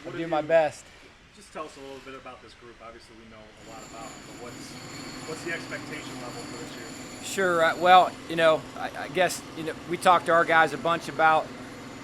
I'll do my best. Just tell us a little bit about this group. Obviously, we know a lot about them, but what's the expectation level for this year? Sure. Well, I guess we talked to our guys a bunch about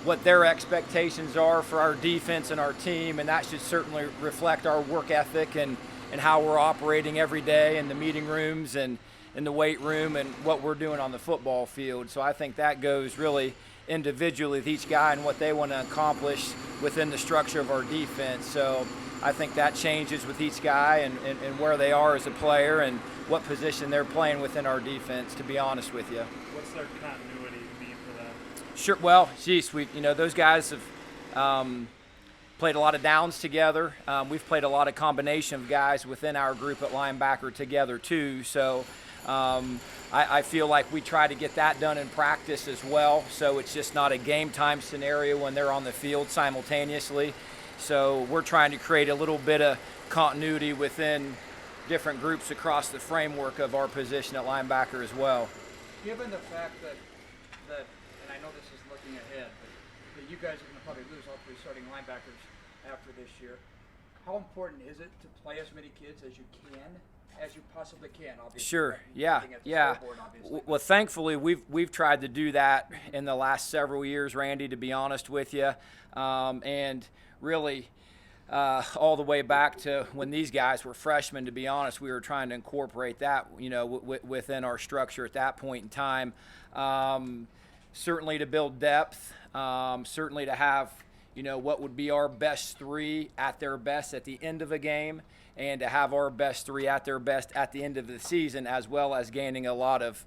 what their expectations are for our defense and our team, and that should certainly reflect our work ethic and how we're operating every day in the meeting rooms and in the weight room and what we're doing on the football field. So I think that goes really individually with each guy and what they want to accomplish within the structure of our defense. So I think that changes with each guy and where they are as a player and what position they're playing within our defense, to be honest with you. What's their continuity mean for them? Sure. Well, geez, those guys have played a lot of downs together. We've played a lot of combination of guys within our group at linebacker together too. So I feel like we try to get that done in practice as well. So it's just not a game time scenario when they're on the field simultaneously. So we're trying to create a little bit of continuity within different groups across the framework of our position at linebacker as well. Given the fact that and I know this is looking ahead, but that you guys are going to probably lose all three starting linebackers after this year, how important is it to play as many kids as you possibly can? Obviously, sure. Yeah. Well, thankfully, we've tried to do that in the last several years, Randy, to be honest with you, and really all the way back to when these guys were freshmen. To be honest, we were trying to incorporate that, within our structure at that point in time. Certainly to build depth, certainly to have, what would be our best three at their best at the end of a game, and to have our best three at their best at the end of the season, as well as gaining a lot of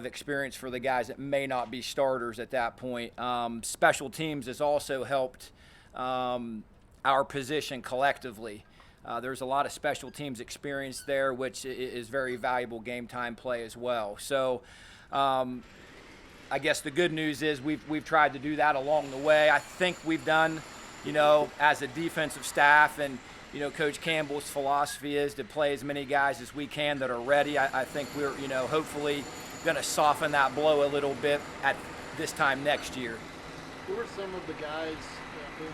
experience for the guys that may not be starters at that point. Special teams has also helped our position collectively. There's a lot of special teams experience there, which is very valuable game time play as well. So I guess the good news is we've tried to do that along the way. I think we've done, as a defensive staff, and Coach Campbell's philosophy is to play as many guys as we can that are ready. I think we're, hopefully going to soften that blow a little bit at this time next year. Who are some of the guys,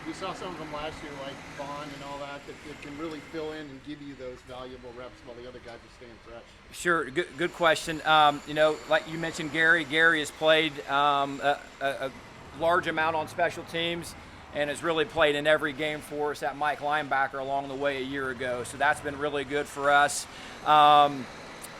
we saw some of them last year, like Vaughn and all that can really fill in and give you those valuable reps while the other guys are staying fresh? Sure, good question. Like you mentioned, Gary has played a large amount on special teams and has really played in every game for us at Mike linebacker along the way a year ago. So that's been really good for us.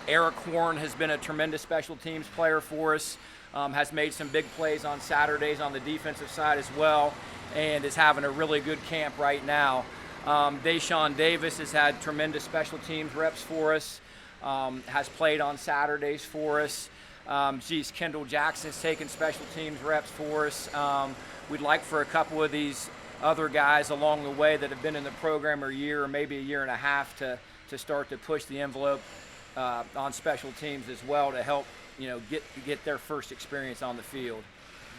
Eric Horn has been a tremendous special teams player for us, has made some big plays on Saturdays on the defensive side as well, and is having a really good camp right now. Deshaun Davis has had tremendous special teams reps for us, has played on Saturdays for us. Kendall Jackson's taken special teams reps for us. We'd like for a couple of these other guys along the way that have been in the program a year or maybe a year and a half to start to push the envelope on special teams as well, to help get their first experience on the field.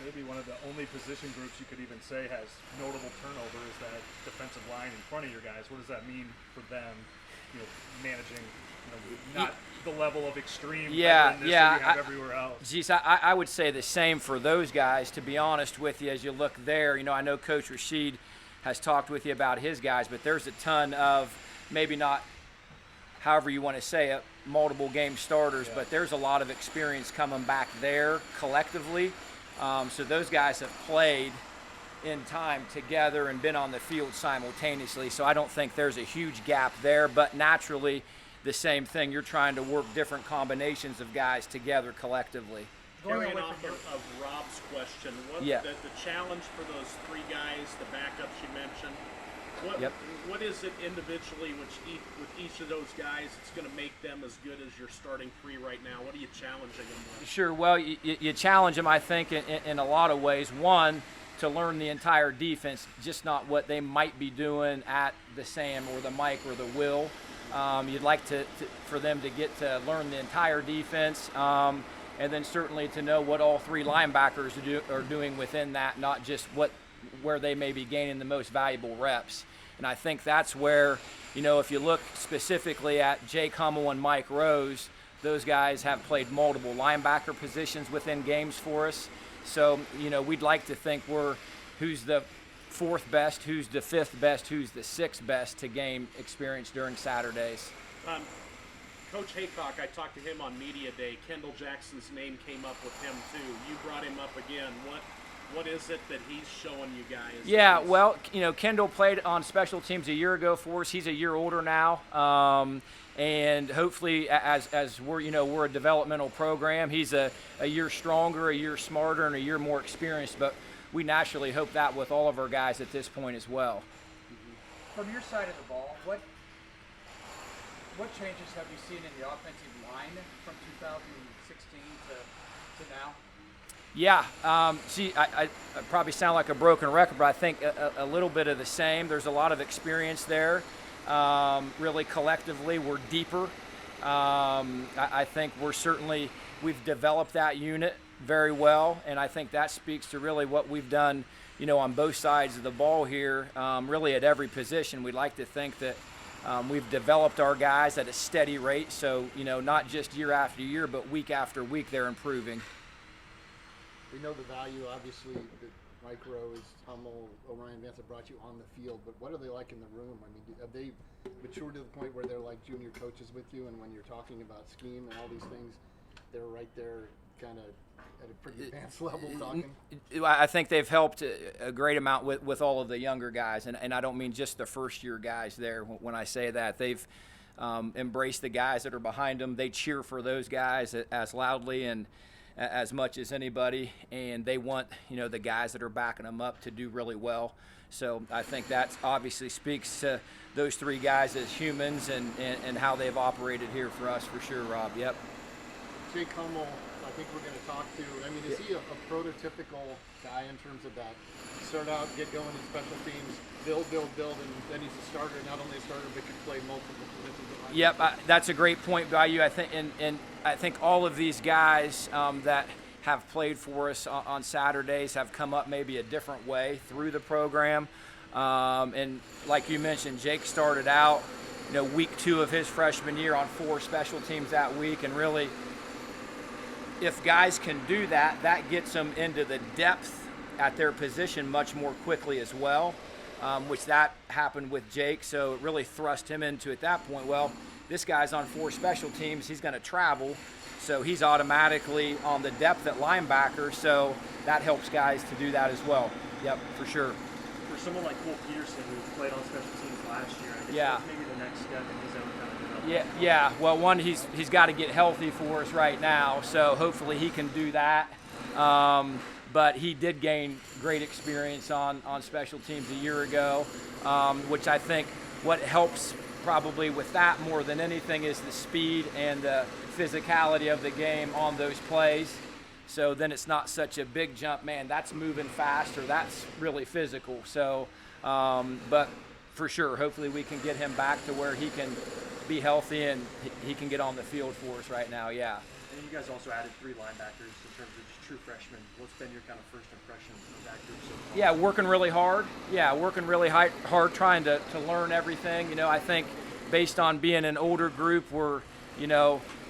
Maybe one of the only position groups you could even say has notable turnover is that defensive line in front of your guys. What does that mean for them, managing, not the level of extreme you have everywhere else? I would say the same for those guys, to be honest with you. As you look there, I know Coach Rashid has talked with you about his guys, but there's a ton of, maybe not however you want to say it, multiple game starters, but there's a lot of experience coming back there collectively. So those guys have played in time together and been on the field simultaneously. So I don't think there's a huge gap there, but naturally the same thing. You're trying to work different combinations of guys together collectively. Carrying off of Rob's question, the challenge for those three guys, the backups you mentioned, what is it individually with each of those guys that's going to make them as good as your starting three right now? What are you challenging them with? Sure. Well, you challenge them, I think, in a lot of ways. One, to learn the entire defense, just not what they might be doing at the Sam or the Mike or the Will. You'd like for them to get to learn the entire defense, and then certainly to know what all three linebackers are doing within that, not just where they may be gaining the most valuable reps. And I think that's where, if you look specifically at Jake Hummel and Mike Rose, those guys have played multiple linebacker positions within games for us. So, we'd like to think who's the fourth best, who's the fifth best, who's the sixth best to gain experience during Saturdays. Coach Haycock, I talked to him on Media Day. Kendall Jackson's name came up with him too. You brought him up again. What is it that he's showing you guys? Yeah, well, Kendall played on special teams a year ago for us. He's a year older now, and hopefully, as we're a developmental program, he's a year stronger, a year smarter, and a year more experienced. But we naturally hope that with all of our guys at this point as well. From your side of the ball, what changes have you seen in the offensive line from 2016 to now? Yeah, I probably sound like a broken record, but I think a little bit of the same. There's a lot of experience there. Really, collectively, we're deeper. I think we've developed that unit very well, and I think that speaks to really what we've done, on both sides of the ball here, really at every position. We'd like to think that we've developed our guys at a steady rate, so, not just year after year, but week after week they're improving. We know the value, obviously, that Mike Rose, Hummel, Orion Vance have brought you on the field, but what are they like in the room? I mean, have they matured to the point where they're like junior coaches with you, and when you're talking about scheme and all these things, they're right there kind of at a pretty advanced level talking? I think they've helped a great amount with all of the younger guys, and I don't mean just the first-year guys there when I say that. They've embraced the guys that are behind them. They cheer for those guys as loudly and as much as anybody, and they want the guys that are backing them up to do really well. So I think that obviously speaks to those three guys as humans and how they've operated here for us for sure, Rob. Yep. Jake Hummel, I think we're going to talk to. I mean, is he a prototypical guy in terms of that? Start out, get going in special teams, build, and then he's a starter. Not only a starter, but can play multiple positions. Yep, that's a great point by you. I think, and I think all of these guys that have played for us on Saturdays have come up maybe a different way through the program. And like you mentioned, Jake started out, week 2 of his freshman year on 4 special teams that week, and really, if guys can do that, that gets them into the depth at their position much more quickly as well, which that happened with Jake. So it really thrust him into, at that point, well, this guy's on 4 special teams, he's going to travel, so he's automatically on the depth at linebacker, so that helps guys to do that as well. Yep, for sure. For someone like Cole Peterson, who played on special teams last year, I guess Yeah. that's maybe the next step in his own kind of development. Yeah. Well, one, he's got to get healthy for us right now, so hopefully he can do that. But he did gain great experience on special teams a year ago, which I think what helps probably with that more than anything is the speed and the physicality of the game on those plays. So then it's not such a big jump, man, that's moving fast or that's really physical. So, but for sure, hopefully we can get him back to where he can be healthy and he can get on the field for us right now, yeah. And you guys also added 3 linebackers in terms of just true freshmen. What's been your kind of first impression of that group so far? Yeah, working really hard. Yeah, working really hard trying to learn everything. I think based on being an older group, we're,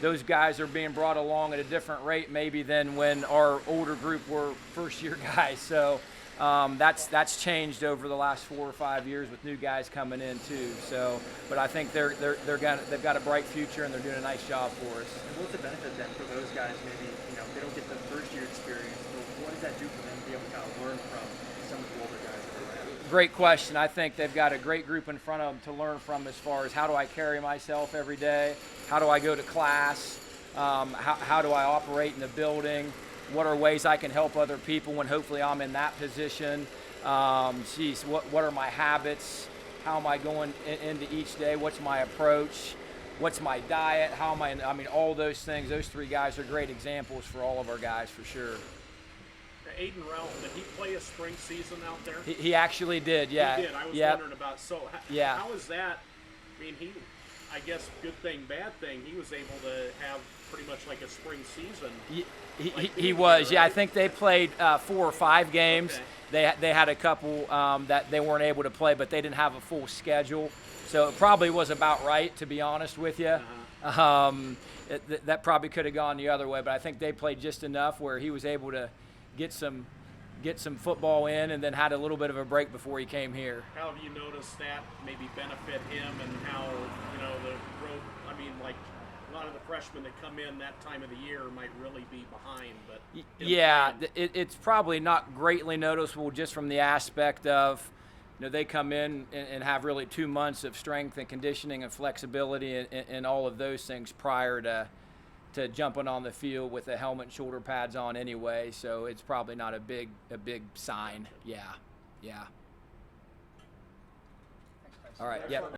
those guys are being brought along at a different rate maybe than when our older group were first-year guys. So that's changed over the last 4 or 5 years with new guys coming in too. So, but I think they've got a bright future and they're doing a nice job for us. And what's the benefit then for those guys? Maybe they don't get the first-year experience, but what does that do for them to be able to kind of learn from some of the older guys that are around? Great question. I think they've got a great group in front of them to learn from as far as how do I carry myself every day, how do I go to class, how do I operate in the building, what are ways I can help other people when hopefully I'm in that position, what are my habits, how am I going into each day, what's my approach, what's my diet, how am I mean, all those things. Those 3 guys are great examples for all of our guys for sure. Aiden Ralph, did he play a spring season out there? He actually did, yeah. He did. I was wondering about. So how is that? I mean, I guess good thing, bad thing. He was able to have pretty much like a spring season. He was, right? Yeah. I think they played 4 or 5 games. Okay. They had a couple that they weren't able to play, but they didn't have a full schedule. So it probably was about right, to be honest with you. Uh-huh. That probably could have gone the other way, but I think they played just enough where he was able to get some get some football in, and then had a little bit of a break before he came here. How have you noticed that maybe benefit him, and how, you know, the road, I mean, like a lot of the freshmen that come in that time of the year might really be behind, but yeah, it's probably not greatly noticeable just from the aspect of, you know, they come in and have really 2 months of strength and conditioning and flexibility and all of those things prior to jumping on the field with the helmet and shoulder pads on anyway. So it's probably not a big sign. Yeah. Thanks, guys. All right. Yep.